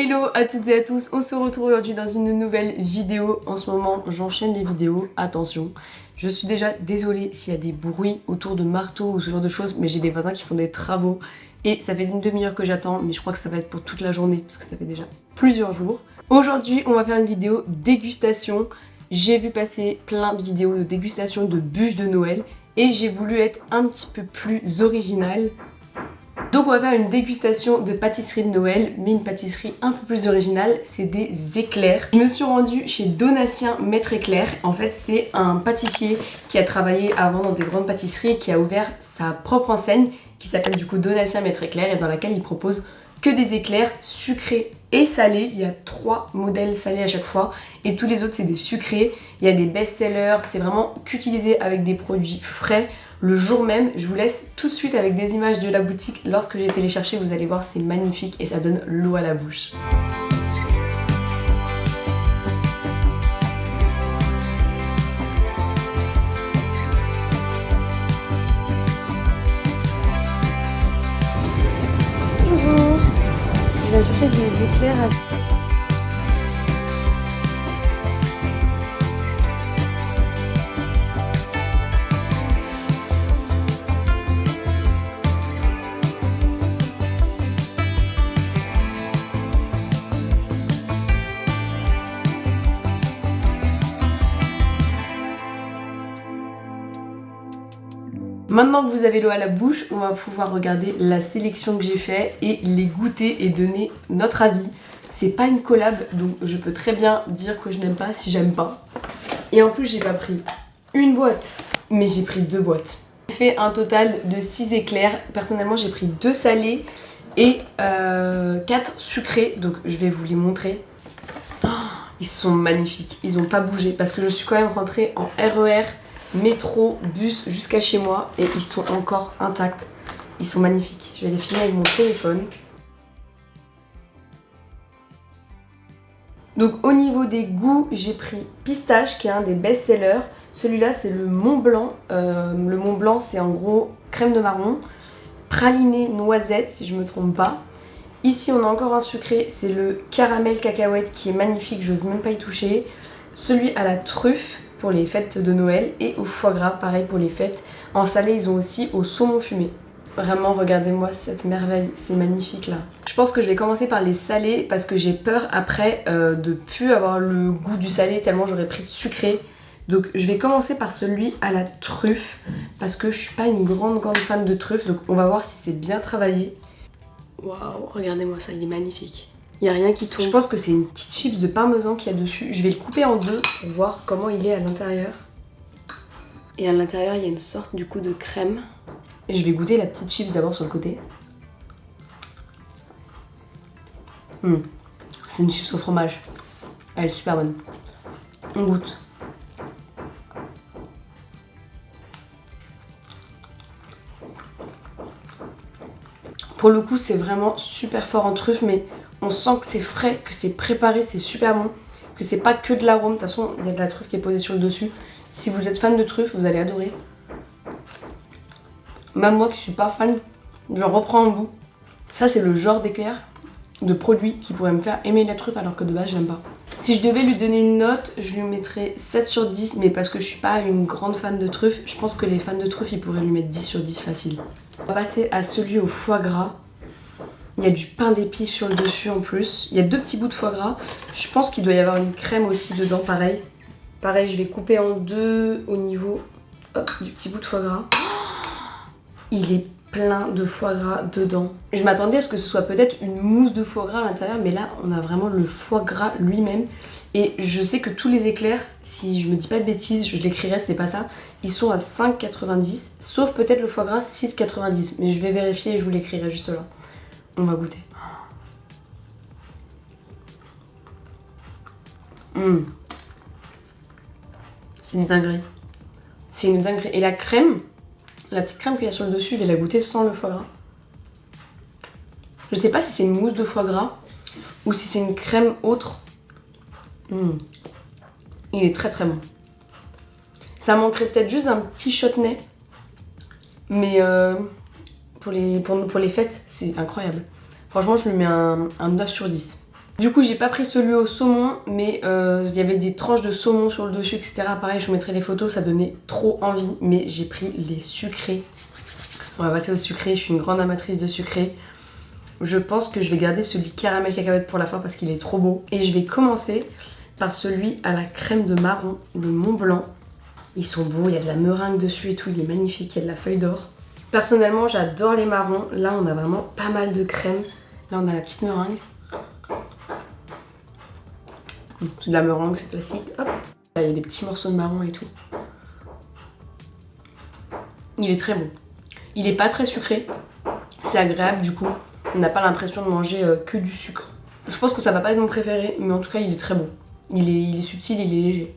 Hello à toutes et à tous, on se retrouve aujourd'hui dans une nouvelle vidéo. En ce moment j'enchaîne les vidéos, attention. Je suis déjà désolée s'il y a des bruits autour de marteaux ou ce genre de choses, mais j'ai des voisins qui font des travaux et ça fait une demi-heure que j'attends, mais je crois que ça va être pour toute la journée parce que ça fait déjà plusieurs jours. Aujourd'hui on va faire une vidéo dégustation. J'ai vu passer plein de vidéos de dégustation de bûches de Noël et j'ai voulu être un petit peu plus originale. Donc on va faire une dégustation de pâtisserie de Noël, mais une pâtisserie un peu plus originale, c'est des éclairs. Je me suis rendue chez Donatien Maître Éclair. En fait c'est un pâtissier qui a travaillé avant dans des grandes pâtisseries et qui a ouvert sa propre enseigne qui s'appelle du coup Donatien Maître Éclair et dans laquelle il propose que des éclairs sucrés et salés. Il y a 3 modèles salés à chaque fois et tous les autres c'est des sucrés. Il y a des best-sellers, c'est vraiment qu'utilisé avec des produits frais. Le jour même, je vous laisse tout de suite avec des images de la boutique. Lorsque j'ai été les chercher, vous allez voir, c'est magnifique et ça donne l'eau à la bouche. Bonjour, je viens chercher des éclairs à... Maintenant que vous avez l'eau à la bouche, on va pouvoir regarder la sélection que j'ai fait et les goûter et donner notre avis. C'est pas une collab, donc je peux très bien dire que je n'aime pas si j'aime pas. Et en plus, j'ai pas pris une boîte, mais j'ai pris 2 boîtes. J'ai fait un total de 6 éclairs. Personnellement, j'ai pris 2 salés et 4 sucrés, donc je vais vous les montrer. Oh, ils sont magnifiques, ils ont pas bougé parce que je suis quand même rentrée en RER. Métro, bus jusqu'à chez moi et ils sont encore intacts. Ils sont magnifiques. Je vais les filmer avec mon téléphone. Donc au niveau des goûts, j'ai pris pistache qui est un des best-sellers. Celui-là c'est le Mont Blanc. Le Mont Blanc c'est en gros crème de marron, praliné noisette si je me trompe pas. Ici on a encore un sucré, c'est le caramel cacahuète qui est magnifique, j'ose même pas y toucher. Celui à la truffe pour les fêtes de Noël et au foie gras, pareil pour les fêtes. En salé, ils ont aussi au saumon fumé. Vraiment, regardez-moi cette merveille, c'est magnifique là. Je pense que je vais commencer par les salés parce que j'ai peur après de plus avoir le goût du salé tellement j'aurais pris de sucré. Donc je vais commencer par celui à la truffe parce que je suis pas une grande fan de truffe, donc on va voir si c'est bien travaillé. Waouh, regardez-moi ça, il est magnifique. Il n'y a rien qui tourne. Je pense que c'est une petite chips de parmesan qu'il y a dessus. Je vais le couper en 2 pour voir comment il est à l'intérieur. Et à l'intérieur, il y a une sorte du coup de crème. Et je vais goûter la petite chips d'abord sur le côté. C'est une chips au fromage. Elle est super bonne. On goûte. Pour le coup, c'est vraiment super fort en truffe, mais on sent que c'est frais, que c'est préparé, c'est super bon, que c'est pas que de l'arôme. De toute façon, il y a de la truffe qui est posée sur le dessus. Si vous êtes fan de truffe, vous allez adorer. Même moi qui suis pas fan, je reprends un goût. Ça, c'est le genre d'éclair de produit qui pourrait me faire aimer la truffe alors que de base, j'aime pas. Si je devais lui donner une note, je lui mettrais 7 sur 10, mais parce que je suis pas une grande fan de truffe, je pense que les fans de truffe, ils pourraient lui mettre 10 sur 10 facile. On va passer à celui au foie gras. Il y a du pain d'épices sur le dessus en plus. Il y a 2 petits bouts de foie gras. Je pense qu'il doit y avoir une crème aussi dedans, pareil. Pareil, je vais couper en 2 au niveau du petit bout de foie gras. Il est plein de foie gras dedans. Je m'attendais à ce que ce soit peut-être une mousse de foie gras à l'intérieur, mais là, on a vraiment le foie gras lui-même. Et je sais que tous les éclairs, si je me dis pas de bêtises, je l'écrirai, c'est pas ça, ils sont à 5,90, sauf peut-être le foie gras 6,90. Mais je vais vérifier et je vous l'écrirai juste là. On va goûter. C'est une dinguerie. C'est une dinguerie. Et la crème, la petite crème qu'il y a sur le dessus, je vais la goûter sans le foie gras. Je sais pas si c'est une mousse de foie gras ou si c'est une crème autre. Il est très très bon. Ça manquerait peut-être juste un petit chutney. Mais pour les fêtes, c'est incroyable. Franchement, je lui mets un 9 sur 10. Du coup j'ai pas pris celui au saumon, mais il y avait des tranches de saumon sur le dessus, etc. Pareil, je vous mettrai les photos, ça donnait trop envie, mais j'ai pris les sucrés. On va passer au sucré, je suis une grande amatrice de sucré. Je pense que je vais garder celui caramel cacahuète pour la fin parce qu'il est trop beau. Et je vais commencer par celui à la crème de marron, le Mont Blanc. Ils sont beaux, il y a de la meringue dessus et tout, il est magnifique, il y a de la feuille d'or. Personnellement, j'adore les marrons. Là, on a vraiment pas mal de crème. Là, on a la petite meringue. C'est de la meringue, c'est classique. Hop. Là, il y a des petits morceaux de marron et tout. Il est très bon. Il est pas très sucré. C'est agréable du coup. On n'a pas l'impression de manger que du sucre. Je pense que ça va pas être mon préféré, mais en tout cas, il est très bon. Il est subtil, il est léger.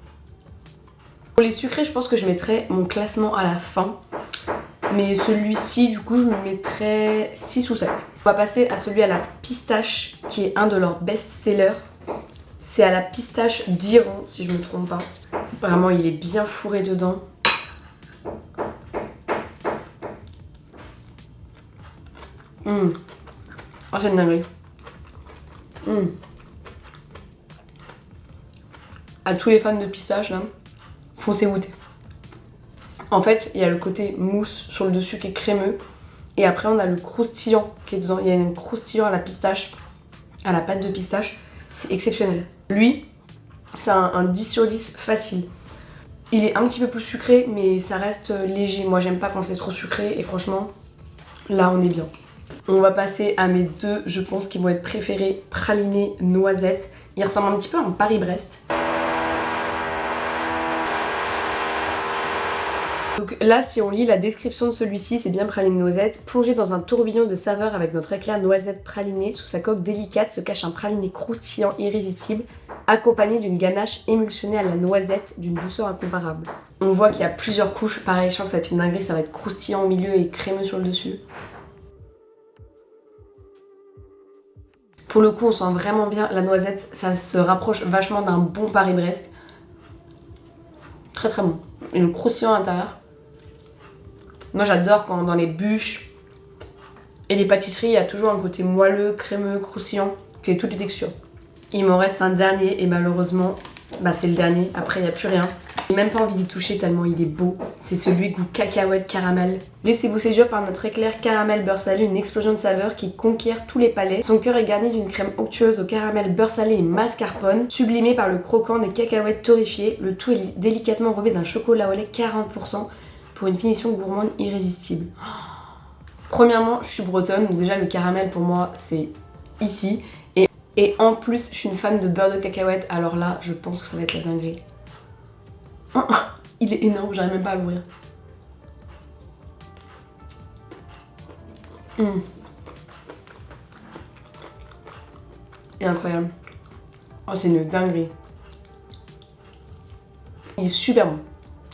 Pour les sucrés, je pense que je mettrai mon classement à la fin. Mais celui-ci, du coup, je me mettrai 6 ou 7. On va passer à celui à la pistache, qui est un de leurs best-sellers. C'est à la pistache d'Iran, si je me trompe pas. Vraiment, il est bien fourré dedans. Oh, c'est une dinguerie. À tous les fans de pistache, là, foncez goûter. En fait, il y a le côté mousse sur le dessus qui est crémeux. Et après, on a le croustillant qui est dedans. Il y a un croustillant à la pistache, à la pâte de pistache. C'est exceptionnel. Lui, c'est un 10 sur 10 facile. Il est un petit peu plus sucré, mais ça reste léger. Moi, j'aime pas quand c'est trop sucré. Et franchement, là, on est bien. On va passer à mes deux, je pense, qui vont être préférés. Praliné noisette. Il ressemble un petit peu à un Paris-Brest. Donc là, si on lit la description de celui-ci, c'est bien praline noisette. Plongé dans un tourbillon de saveurs avec notre éclair noisette pralinée, sous sa coque délicate se cache un praliné croustillant irrésistible, accompagné d'une ganache émulsionnée à la noisette d'une douceur incomparable. On voit qu'il y a plusieurs couches. Pareil, je sens que ça va être une dinguerie, ça va être croustillant au milieu et crémeux sur le dessus. Pour le coup, on sent vraiment bien la noisette. Ça se rapproche vachement d'un bon Paris-Brest. Très très bon. Et le croustillant à l'intérieur. Moi j'adore quand dans les bûches et les pâtisseries, il y a toujours un côté moelleux, crémeux, croustillant, qui fait toutes les textures. Il m'en reste un dernier et malheureusement, c'est le dernier. Après, il n'y a plus rien. J'ai même pas envie d'y toucher tellement il est beau. C'est celui goût cacahuète caramel. Laissez-vous séduire par notre éclair caramel beurre salé, une explosion de saveurs qui conquiert tous les palais. Son cœur est garni d'une crème onctueuse au caramel beurre salé et mascarpone, sublimé par le croquant des cacahuètes torréfiées. Le tout est délicatement enrobé d'un chocolat au lait 40% pour une finition gourmande irrésistible. Premièrement, je suis bretonne, donc déjà le caramel pour moi c'est ici. Et en plus, je suis une fan de beurre de cacahuète, alors là, je pense que ça va être la dinguerie. Il est énorme, j'arrive même pas à l'ouvrir. Il est incroyable. Oh, c'est une dinguerie. Il est super bon.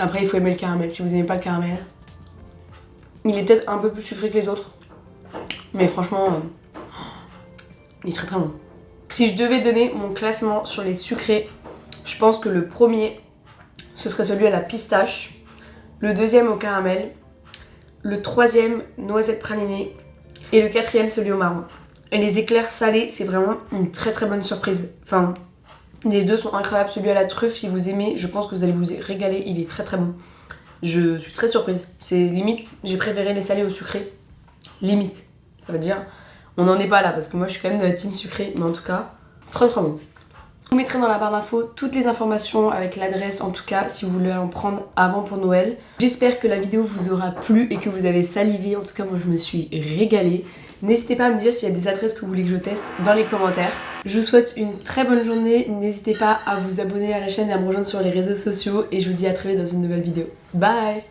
Après, il faut aimer le caramel. Si vous aimez pas le caramel, il est peut-être un peu plus sucré que les autres. Mais franchement, il est très très bon. Si je devais donner mon classement sur les sucrés, je pense que le premier, ce serait celui à la pistache. Le deuxième au caramel. Le troisième, noisette pralinée. Et le quatrième, celui au marron. Et les éclairs salés, c'est vraiment une très très bonne surprise. Enfin, les deux sont incroyables. Celui à la truffe, si vous aimez, je pense que vous allez vous régaler. Il est très très bon. Je suis très surprise. C'est limite, j'ai préféré les salés au sucré. Limite. Ça veut dire, on n'en est pas là parce que moi je suis quand même de la team sucré. Mais en tout cas, très très bon. Je vous mettrai dans la barre d'infos toutes les informations avec l'adresse en tout cas si vous voulez en prendre avant pour Noël. J'espère que la vidéo vous aura plu et que vous avez salivé. En tout cas, moi je me suis régalée. N'hésitez pas à me dire s'il y a des adresses que vous voulez que je teste dans les commentaires. Je vous souhaite une très bonne journée. N'hésitez pas à vous abonner à la chaîne et à me rejoindre sur les réseaux sociaux. Et je vous dis à très vite dans une nouvelle vidéo. Bye!